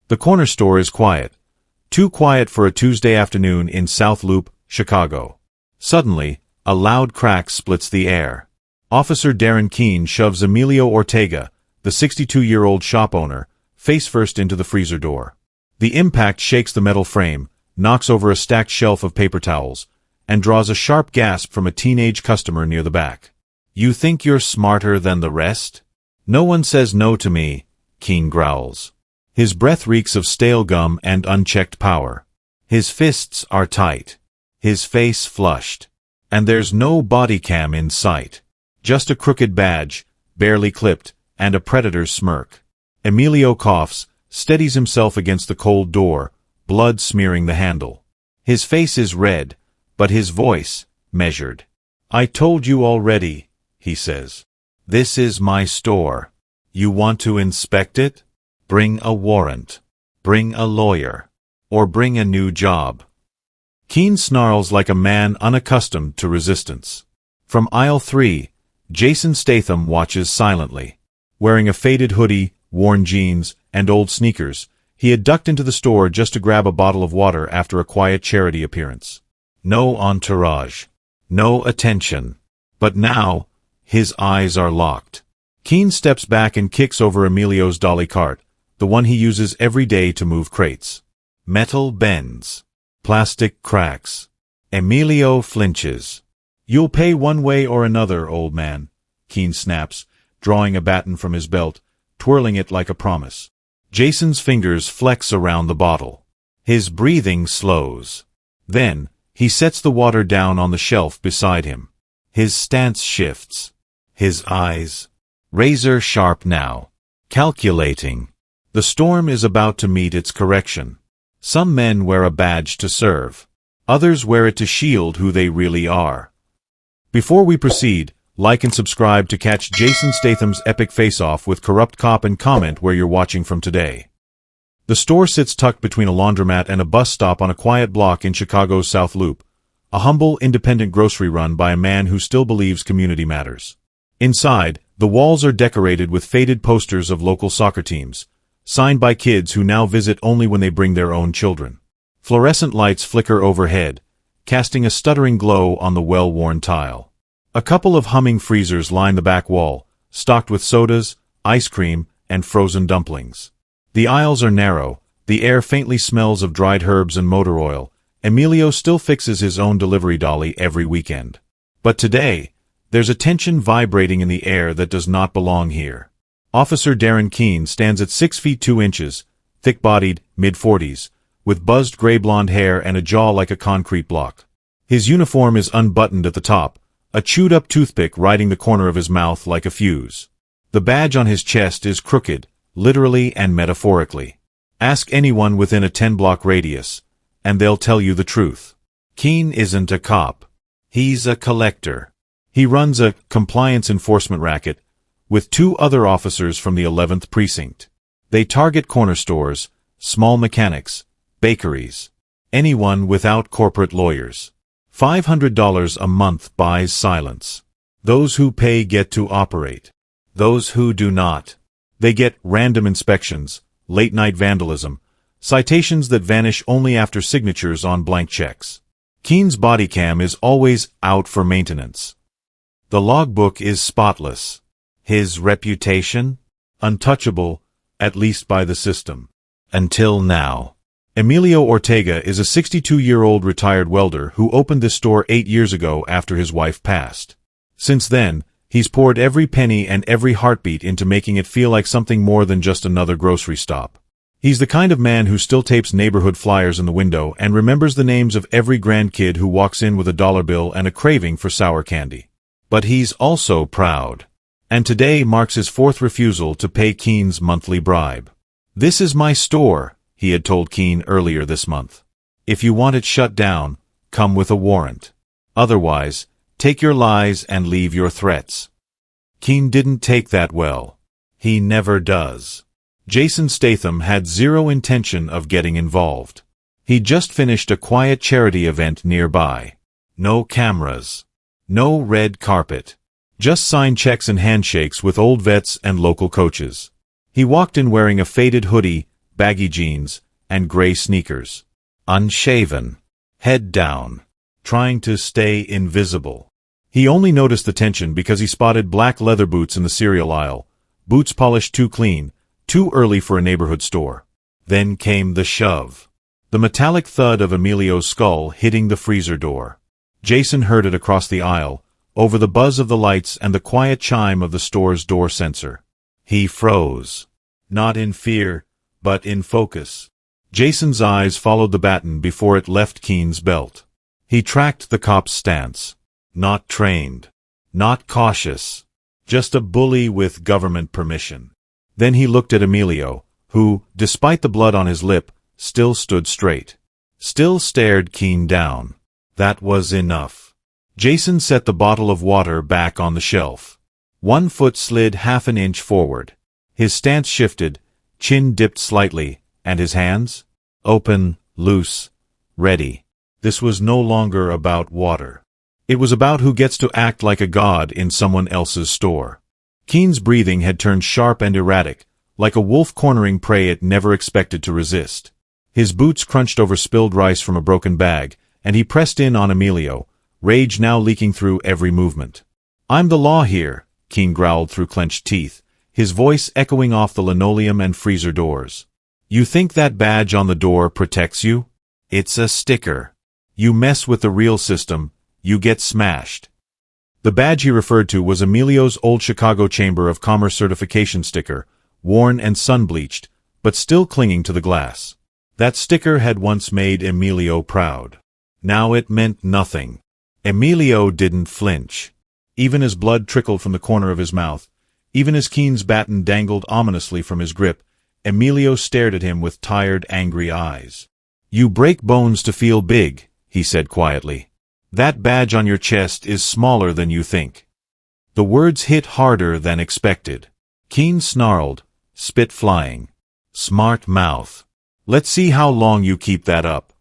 The corner store is quiet. Too quiet for a Tuesday afternoon in South Loop, Chicago. Suddenly, a loud crack splits the air. Officer Darren Keene shoves Emilio Ortega, the 62-year-old shop owner, face first into the freezer door. The impact shakes the metal frame, knocks over a stacked shelf of paper towels, and draws a sharp gasp from a teenage customer near the back. "You think you're smarter than the rest? No one says no to me," Keene growls. His breath reeks of stale gum and unchecked power. His fists are tight. His face flushed. And there's no bodycam in sight. Just a crooked badge, barely clipped, and a predator's smirk. Emilio coughs, steadies himself against the cold door, blood smearing the handle. His face is red, but his voice, measured. "I told you already," he says. "This is my store. You want to inspect it? Bring a warrant. Bring a lawyer. Or bring a new job." Keene snarls like a man unaccustomed to resistance. From aisle 3, Jason Statham watches silently. Wearing a faded hoodie, worn jeans, and old sneakers, he had ducked into the store just to grab a bottle of water after a quiet charity appearance. No entourage. No attention. But now, his eyes are locked. Keene steps back and kicks over Emilio's dolly cart, the one he uses every day to move crates. Metal bends. Plastic cracks. Emilio flinches. "You'll pay one way or another, old man," Keene snaps, drawing a baton from his belt, twirling it like a promise. Jason's fingers flex around the bottle. His breathing slows. Then, he sets the water down on the shelf beside him. His stance shifts. His eyes, razor sharp now, calculating. The storm is about to meet its correction. Some men wear a badge to serve. Others wear it to shield who they really are. Before we proceed, like and subscribe to catch Jason Statham's epic face-off with Corrupt Cop and comment where you're watching from today. The store sits tucked between a laundromat and a bus stop on a quiet block in Chicago's South Loop, a humble, independent grocery run by a man who still believes community matters. Inside, the walls are decorated with faded posters of local soccer teams, signed by kids who now visit only when they bring their own children. Fluorescent lights flicker overhead, casting a stuttering glow on the well-worn tile. A couple of humming freezers line the back wall, stocked with sodas, ice cream, and frozen dumplings. The aisles are narrow, the air faintly smells of dried herbs and motor oil. Emilio still fixes his own delivery dolly every weekend. But today, there's a tension vibrating in the air that does not belong here. Officer Darren Keene stands at 6 feet 2 inches, thick-bodied, mid-40s, with buzzed gray-blonde hair and a jaw like a concrete block. His uniform is unbuttoned at the top, a chewed-up toothpick riding the corner of his mouth like a fuse. The badge on his chest is crooked, literally and metaphorically. Ask anyone within a 10-block radius, and they'll tell you the truth. Keene isn't a cop. He's a collector. He runs a compliance enforcement racket with 2 other officers from the 11th Precinct. They target corner stores, small mechanics, bakeries, anyone without corporate lawyers. $500 a month buys silence. Those who pay get to operate. Those who do not, they get random inspections, late-night vandalism, citations that vanish only after signatures on blank checks. Keene's bodycam is always out for maintenance. The logbook is spotless. His reputation? Untouchable, at least by the system. Until now. Emilio Ortega is a 62-year-old retired welder who opened this store 8 years ago after his wife passed. Since then, he's poured every penny and every heartbeat into making it feel like something more than just another grocery stop. He's the kind of man who still tapes neighborhood flyers in the window and remembers the names of every grandkid who walks in with a dollar bill and a craving for sour candy. But he's also proud. And today marks his 4th refusal to pay Keene's monthly bribe. "This is my store," he had told Keene earlier this month. "If you want it shut down, come with a warrant. Otherwise, take your lies and leave your threats." Keene didn't take that well. He never does. Jason Statham had zero intention of getting involved. He just finished a quiet charity event nearby. No cameras. No red carpet. Just signed checks and handshakes with old vets and local coaches. He walked in wearing a faded hoodie, baggy jeans, and gray sneakers. Unshaven. Head down. Trying to stay invisible. He only noticed the tension because he spotted black leather boots in the cereal aisle, boots polished too clean, too early for a neighborhood store. Then came the shove. The metallic thud of Emilio's skull hitting the freezer door. Jason heard it across the aisle, over the buzz of the lights and the quiet chime of the store's door sensor. He froze. Not in fear, but in focus. Jason's eyes followed the baton before it left Keene's belt. He tracked the cop's stance. Not trained. Not cautious. Just a bully with government permission. Then he looked at Emilio, who, despite the blood on his lip, still stood straight. Still stared Keene down. That was enough. Jason set the bottle of water back on the shelf. One foot slid half an inch forward. His stance shifted, chin dipped slightly, and his hands? Open, loose, ready. This was no longer about water. It was about who gets to act like a god in someone else's store. Keene's breathing had turned sharp and erratic, like a wolf cornering prey it never expected to resist. His boots crunched over spilled rice from a broken bag, and he pressed in on Emilio, rage now leaking through every movement. "I'm the law here," Keene growled through clenched teeth, his voice echoing off the linoleum and freezer doors. "You think that badge on the door protects you? It's a sticker. You mess with the real system, you get smashed." The badge he referred to was Emilio's old Chicago Chamber of Commerce certification sticker, worn and sun-bleached, but still clinging to the glass. That sticker had once made Emilio proud. Now it meant nothing. Emilio didn't flinch. Even as blood trickled from the corner of his mouth, even as Keene's baton dangled ominously from his grip, Emilio stared at him with tired, angry eyes. "You break bones to feel big," he said quietly. "That badge on your chest is smaller than you think." The words hit harder than expected. Keene snarled, spit flying. "Smart mouth. Let's see how long you keep that up."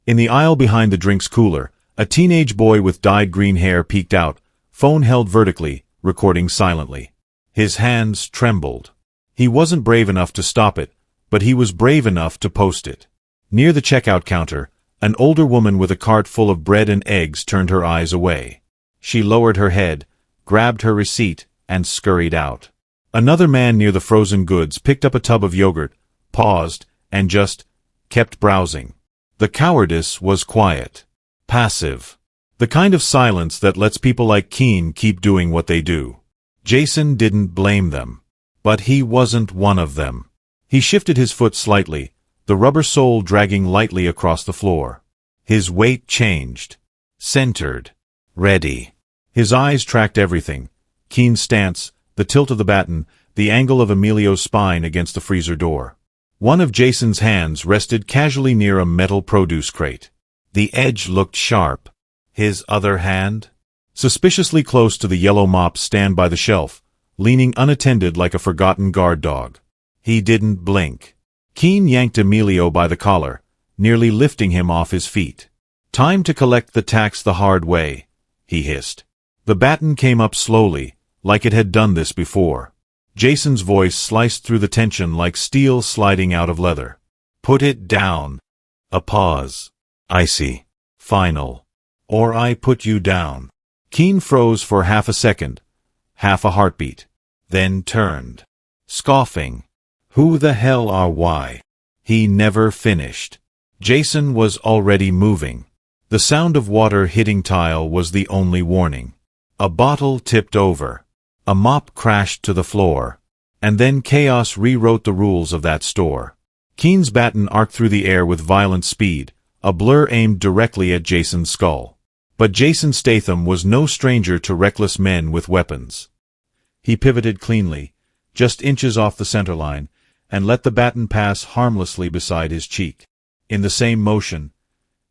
In the aisle behind the drinks cooler, a teenage boy with dyed green hair peeked out, phone held vertically, recording silently. His hands trembled. He wasn't brave enough to stop it, but he was brave enough to post it. Near the checkout counter, an older woman with a cart full of bread and eggs turned her eyes away. She lowered her head, grabbed her receipt, and scurried out. Another man near the frozen goods picked up a tub of yogurt, paused, and just kept browsing. The cowardice was quiet. Passive. The kind of silence that lets people like Keene keep doing what they do. Jason didn't blame them. But he wasn't one of them. He shifted his foot slightly, the rubber sole dragging lightly across the floor. His weight changed. Centered. Ready. His eyes tracked everything. Keene's stance, the tilt of the baton, the angle of Emilio's spine against the freezer door. One of Jason's hands rested casually near a metal produce crate. The edge looked sharp. His other hand? Suspiciously close to the yellow mop stand by the shelf, leaning unattended like a forgotten guard dog. He didn't blink. Keene yanked Emilio by the collar, nearly lifting him off his feet. "Time to collect the tax the hard way," he hissed. The baton came up slowly, like it had done this before. Jason's voice sliced through the tension like steel sliding out of leather. "Put it down." A pause. Icy. Final. "Or I put you down." Keene froze for half a second, half a heartbeat, then turned. Scoffing. "Who the hell are why?" He never finished. Jason was already moving. The sound of water hitting tile was the only warning. A bottle tipped over. A mop crashed to the floor. And then chaos rewrote the rules of that store. Keene's baton arced through the air with violent speed, a blur aimed directly at Jason's skull. But Jason Statham was no stranger to reckless men with weapons. He pivoted cleanly, just inches off the center line, and let the baton pass harmlessly beside his cheek. In the same motion,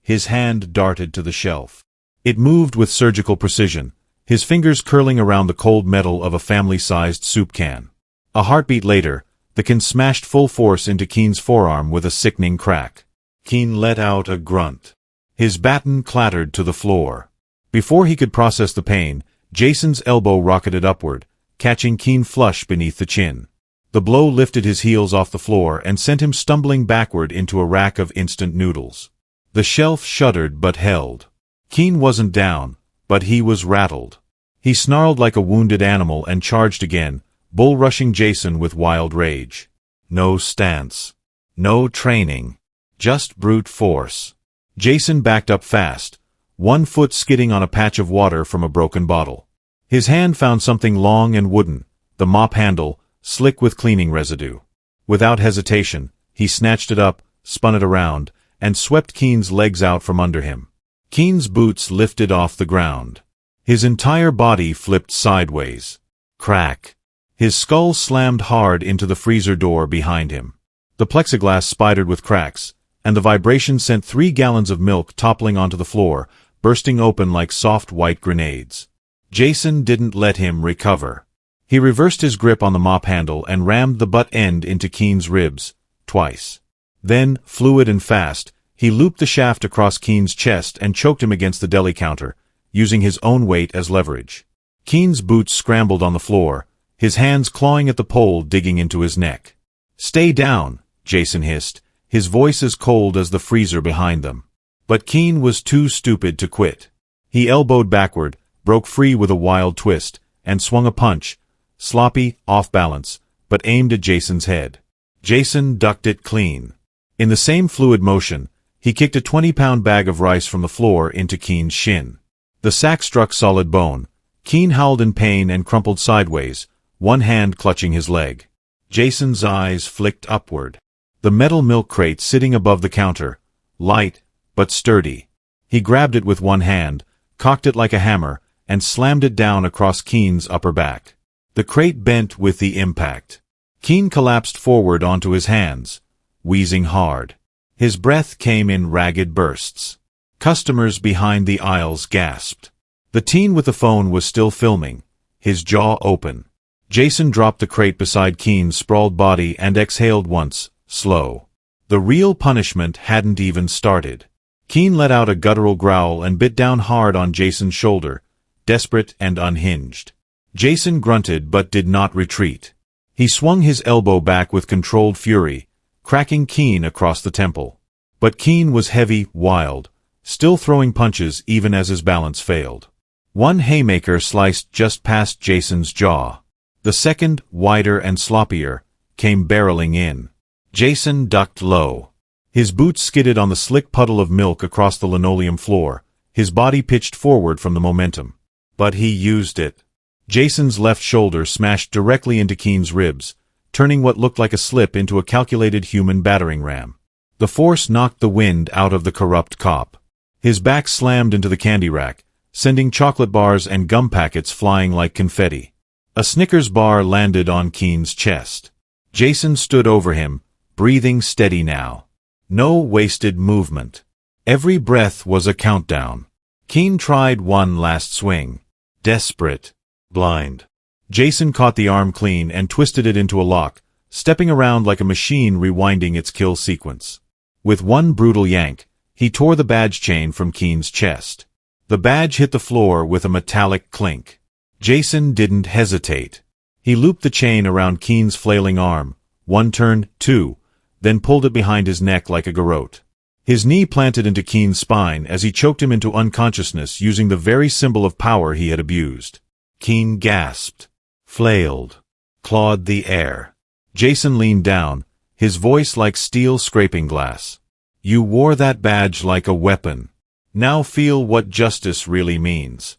his hand darted to the shelf. It moved with surgical precision, his fingers curling around the cold metal of a family-sized soup can. A heartbeat later, the can smashed full force into Keene's forearm with a sickening crack. Keene let out a grunt. His baton clattered to the floor. Before he could process the pain, Jason's elbow rocketed upward, catching Keene flush beneath the chin. The blow lifted his heels off the floor and sent him stumbling backward into a rack of instant noodles. The shelf shuddered but held. Keene wasn't down, but he was rattled. He snarled like a wounded animal and charged again, bull-rushing Jason with wild rage. No stance. No training. Just brute force. Jason backed up fast, one foot skidding on a patch of water from a broken bottle. His hand found something long and wooden, the mop handle, slick with cleaning residue. Without hesitation, he snatched it up, spun it around, and swept Keene's legs out from under him. Keene's boots lifted off the ground. His entire body flipped sideways. Crack. His skull slammed hard into the freezer door behind him. The plexiglass spidered with cracks, and the vibration sent 3 gallons of milk toppling onto the floor, bursting open like soft white grenades. Jason didn't let him recover. He reversed his grip on the mop handle and rammed the butt end into Keene's ribs, twice. Then, fluid and fast, he looped the shaft across Keene's chest and choked him against the deli counter, using his own weight as leverage. Keene's boots scrambled on the floor, his hands clawing at the pole digging into his neck. "Stay down," Jason hissed, his voice as cold as the freezer behind them. But Keene was too stupid to quit. He elbowed backward, broke free with a wild twist, and swung a punch, sloppy, off balance, but aimed at Jason's head. Jason ducked it clean. In the same fluid motion, he kicked a 20-pound bag of rice from the floor into Keene's shin. The sack struck solid bone. Keene howled in pain and crumpled sideways, one hand clutching his leg. Jason's eyes flicked upward. The metal milk crate sitting above the counter, light but sturdy. He grabbed it with one hand, cocked it like a hammer, and slammed it down across Keene's upper back. The crate bent with the impact. Keene collapsed forward onto his hands, wheezing hard. His breath came in ragged bursts. Customers behind the aisles gasped. The teen with the phone was still filming, his jaw open. Jason dropped the crate beside Keene's sprawled body and exhaled once, slow. The real punishment hadn't even started. Keene let out a guttural growl and bit down hard on Jason's shoulder, desperate and unhinged. Jason grunted but did not retreat. He swung his elbow back with controlled fury, cracking Keene across the temple. But Keene was heavy, wild, still throwing punches even as his balance failed. One haymaker sliced just past Jason's jaw. The second, wider and sloppier, came barreling in. Jason ducked low. His boots skidded on the slick puddle of milk across the linoleum floor, his body pitched forward from the momentum. But he used it. Jason's left shoulder smashed directly into Keene's ribs, turning what looked like a slip into a calculated human battering ram. The force knocked the wind out of the corrupt cop. His back slammed into the candy rack, sending chocolate bars and gum packets flying like confetti. A Snickers bar landed on Keene's chest. Jason stood over him, breathing steady now. No wasted movement. Every breath was a countdown. Keene tried one last swing. Desperate. Blind. Jason caught the arm clean and twisted it into a lock, stepping around like a machine rewinding its kill sequence. With one brutal yank, he tore the badge chain from Keene's chest. The badge hit the floor with a metallic clink. Jason didn't hesitate. He looped the chain around Keene's flailing arm, one turn, two, then pulled it behind his neck like a garrote. His knee planted into Keene's spine as he choked him into unconsciousness using the very symbol of power he had abused. Keene gasped, flailed, clawed the air. Jason leaned down, his voice like steel scraping glass. "You wore that badge like a weapon. Now feel what justice really means."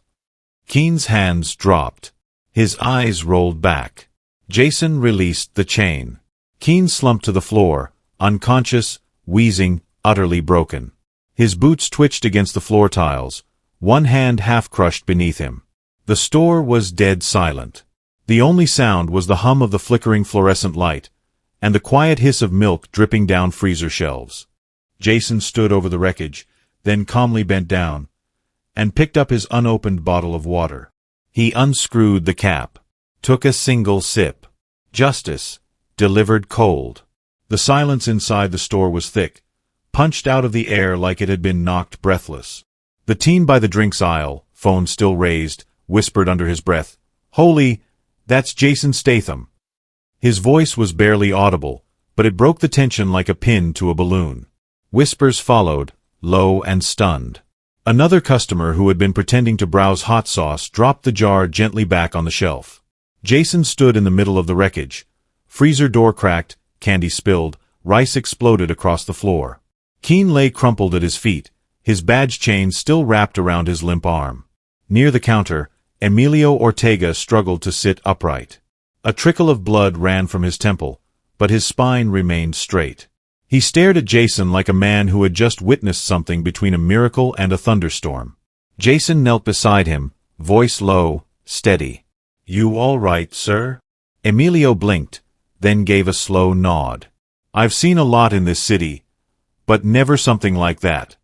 Keene's hands dropped. His eyes rolled back. Jason released the chain. Keene slumped to the floor, unconscious, wheezing, utterly broken. His boots twitched against the floor tiles, one hand half-crushed beneath him. The store was dead silent. The only sound was the hum of the flickering fluorescent light, and the quiet hiss of milk dripping down freezer shelves. Jason stood over the wreckage, then calmly bent down, and picked up his unopened bottle of water. He unscrewed the cap, took a single sip. Justice, delivered cold. The silence inside the store was thick, punched out of the air like it had been knocked breathless. The teen by the drinks aisle, phone still raised, whispered under his breath, "Holy, that's Jason Statham." His voice was barely audible, but it broke the tension like a pin to a balloon. Whispers followed, low and stunned. Another customer who had been pretending to browse hot sauce dropped the jar gently back on the shelf. Jason stood in the middle of the wreckage. Freezer door cracked, candy spilled, rice exploded across the floor. Keene lay crumpled at his feet, his badge chain still wrapped around his limp arm. Near the counter, Emilio Ortega struggled to sit upright. A trickle of blood ran from his temple, but his spine remained straight. He stared at Jason like a man who had just witnessed something between a miracle and a thunderstorm. Jason knelt beside him, voice low, steady. "You all right, sir?" Emilio blinked, then gave a slow nod. "I've seen a lot in this city, but never something like that."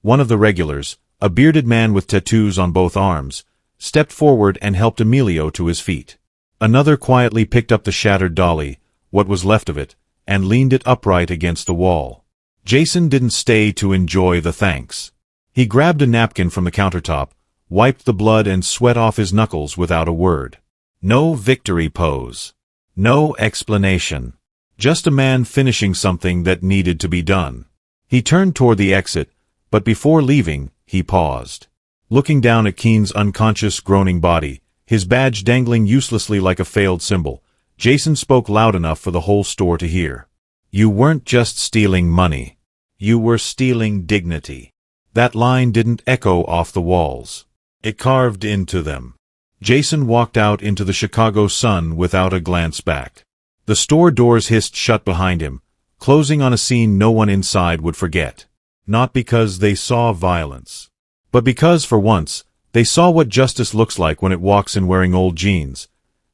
One of the regulars, a bearded man with tattoos on both arms, stepped forward and helped Emilio to his feet. Another quietly picked up the shattered dolly, what was left of it, and leaned it upright against the wall. Jason didn't stay to enjoy the thanks. He grabbed a napkin from the countertop, wiped the blood and sweat off his knuckles without a word. No victory pose. No explanation. Just a man finishing something that needed to be done. He turned toward the exit, but before leaving, he paused. Looking down at Keene's unconscious, groaning body, his badge dangling uselessly like a failed symbol, Jason spoke loud enough for the whole store to hear. "You weren't just stealing money. You were stealing dignity." That line didn't echo off the walls. It carved into them. Jason walked out into the Chicago sun without a glance back. The store doors hissed shut behind him, closing on a scene no one inside would forget. Not because they saw violence, but because, for once, they saw what justice looks like when it walks in wearing old jeans,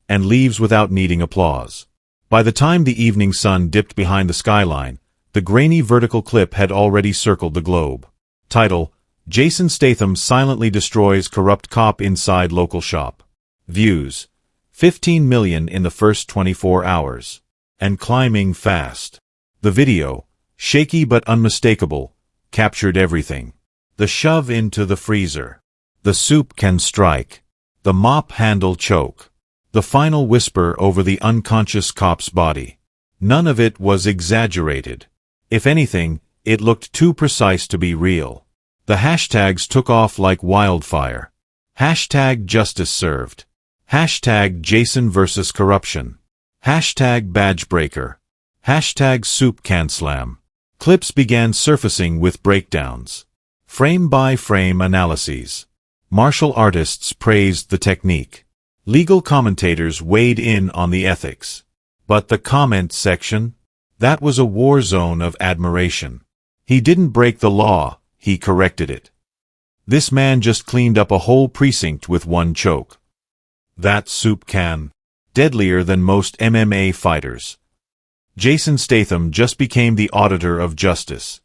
and leaves without needing applause. By the time the evening sun dipped behind the skyline, the grainy vertical clip had already circled the globe. Title: Jason Statham silently destroys corrupt cop inside local shop. Views: 15 million in the first 24 hours. And climbing fast. The video, shaky but unmistakable, captured everything. The shove into the freezer. The soup can strike. The mop handle choke. The final whisper over the unconscious cop's body. None of it was exaggerated. If anything, it looked too precise to be real. The hashtags took off like wildfire. Hashtag justice served. Hashtag Jason versus corruption. Hashtag badgebreaker. Hashtag soup can slam. Clips began surfacing with breakdowns. Frame-by-frame analyses. Martial artists praised the technique. Legal commentators weighed in on the ethics. But the comment section? That was a war zone of admiration. He didn't break the law, he corrected it. This man just cleaned up a whole precinct with one choke. That soup can. Deadlier than most MMA fighters. Jason Statham just became the auditor of justice.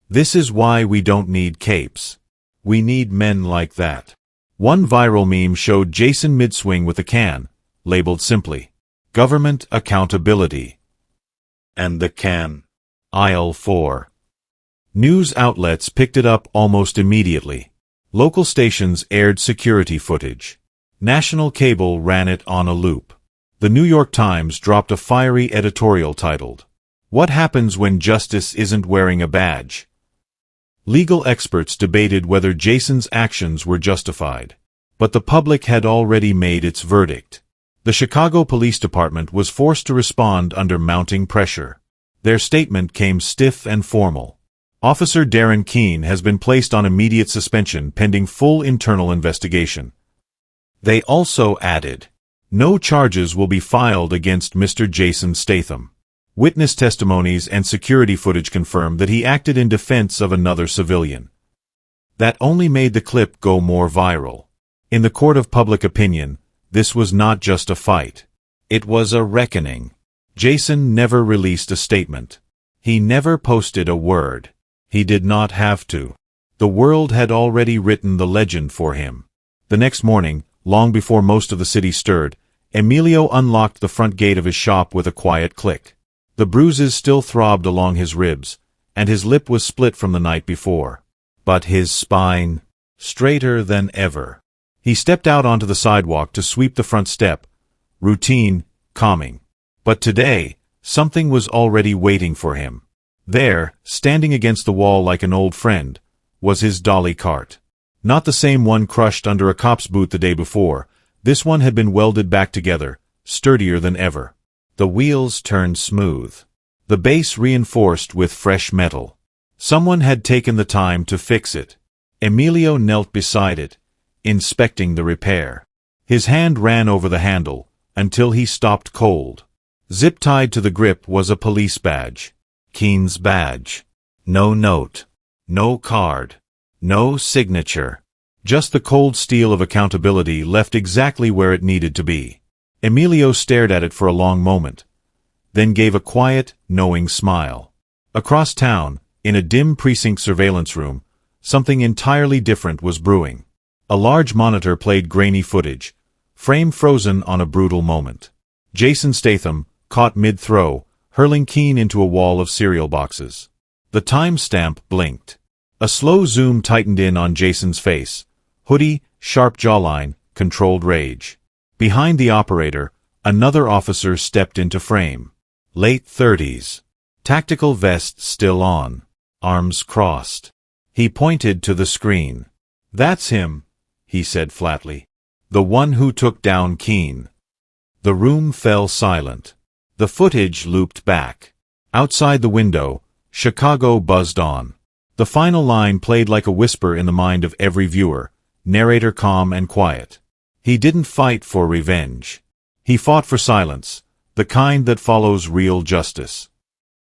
This is why we don't need capes. We need men like that. One viral meme showed Jason mid-swing with a can, labeled simply, "Government Accountability." And the can. Aisle 4. News outlets picked it up almost immediately. Local stations aired security footage. National cable ran it on a loop. The New York Times dropped a fiery editorial titled, "What Happens When Justice Isn't Wearing a Badge?" Legal experts debated whether Jason's actions were justified. But the public had already made its verdict. The Chicago Police Department was forced to respond under mounting pressure. Their statement came stiff and formal. Officer Darren Keene has been placed on immediate suspension pending full internal investigation. They also added, "No charges will be filed against Mr. Jason Statham." Witness testimonies and security footage confirmed that he acted in defense of another civilian. That only made the clip go more viral. In the court of public opinion, this was not just a fight. It was a reckoning. Jason never released a statement. He never posted a word. He did not have to. The world had already written the legend for him. The next morning, long before most of the city stirred, Emilio unlocked the front gate of his shop with a quiet click. The bruises still throbbed along his ribs, and his lip was split from the night before. But his spine, straighter than ever. He stepped out onto the sidewalk to sweep the front step. Routine, calming. But today, something was already waiting for him. There, standing against the wall like an old friend, was his dolly cart. Not the same one crushed under a cop's boot the day before. This one had been welded back together, sturdier than ever. The wheels turned smooth. The base reinforced with fresh metal. Someone had taken the time to fix it. Emilio knelt beside it, inspecting the repair. His hand ran over the handle, until he stopped cold. Zip-tied to the grip was a police badge. Keene's badge. No note. No card. No signature. Just the cold steel of accountability left exactly where it needed to be. Emilio stared at it for a long moment, then gave a quiet, knowing smile. Across town, in a dim precinct surveillance room, something entirely different was brewing. A large monitor played grainy footage, frame frozen on a brutal moment. Jason Statham, caught mid-throw, hurling Keene into a wall of cereal boxes. The timestamp blinked. A slow zoom tightened in on Jason's face. Hoodie, sharp jawline, controlled rage. Behind the operator, another officer stepped into frame. Late 30s. Tactical vest still on. Arms crossed. He pointed to the screen. "That's him," he said flatly. "The one who took down Keene." The room fell silent. The footage looped back. Outside the window, Chicago buzzed on. The final line played like a whisper in the mind of every viewer, narrator calm and quiet. He didn't fight for revenge. He fought for silence, the kind that follows real justice.